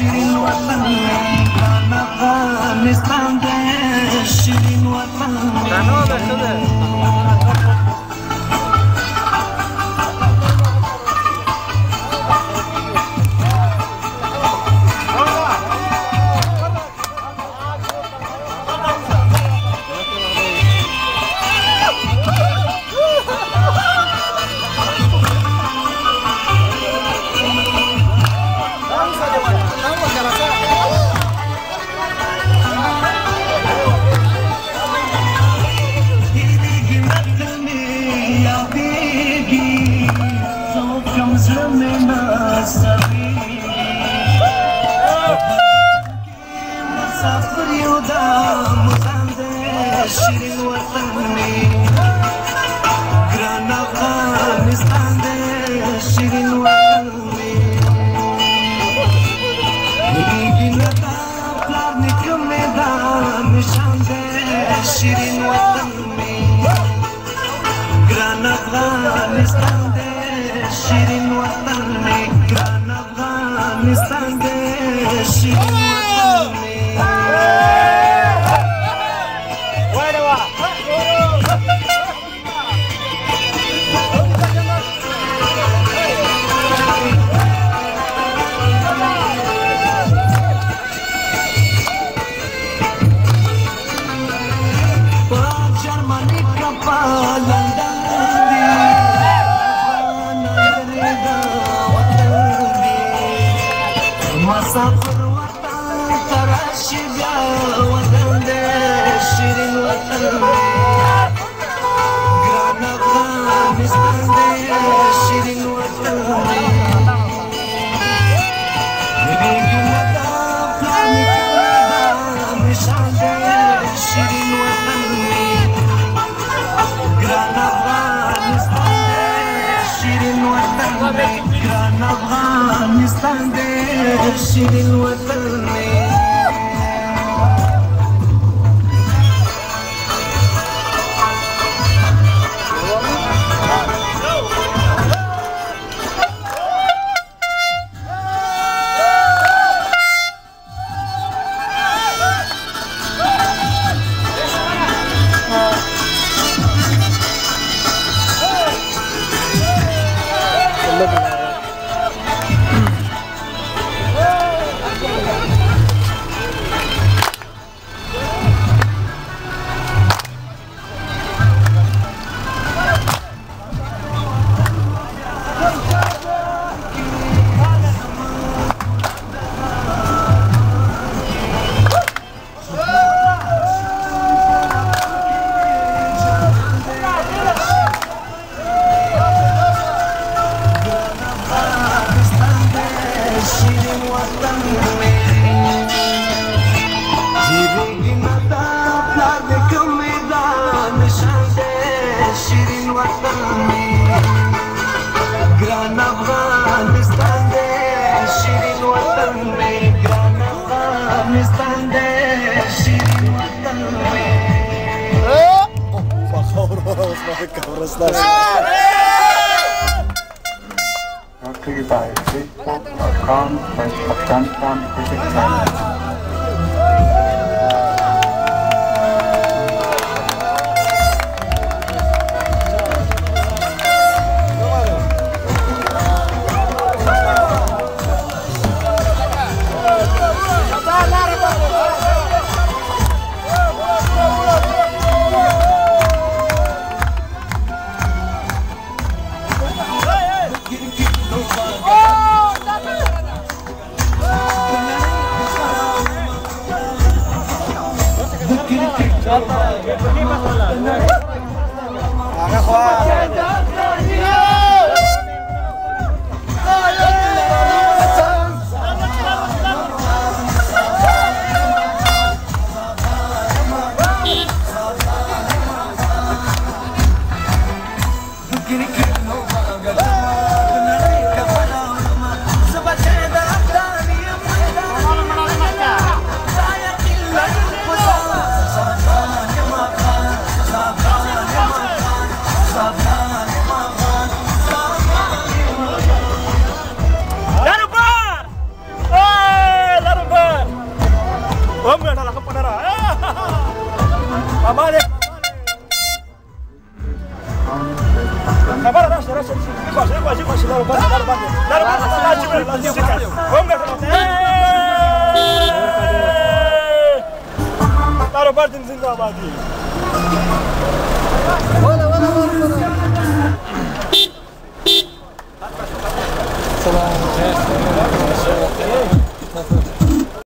شیرین وطن من افغانستان ده شیرین وطن شیرین وطن می گران افغانستان ده شیرین وطن می دیگی ندا پلار نکم میدان نشان ده شیرین وطن می گران افغانستان ده شیرین وطن می گران افغانستان ده شیرین وطن می مسافر وطن تراشي بيا وطن ده شيرين وطن گران افغانستان ده شيرين وطن نبيگي مدا پلاني كمدا نشان ده شيرين وطن گران افغانستان ده شيرين وطن گران افغانستان ده شیرین وطن می گران افغانستان ده شیرین وطن می گران افغانستان ده شیرین وطن می Stop. Amale. Kabara rasha rasha. Kwa shi daro bande. Daro bande. La jika. Gonga kana. Daro bande zindabadi.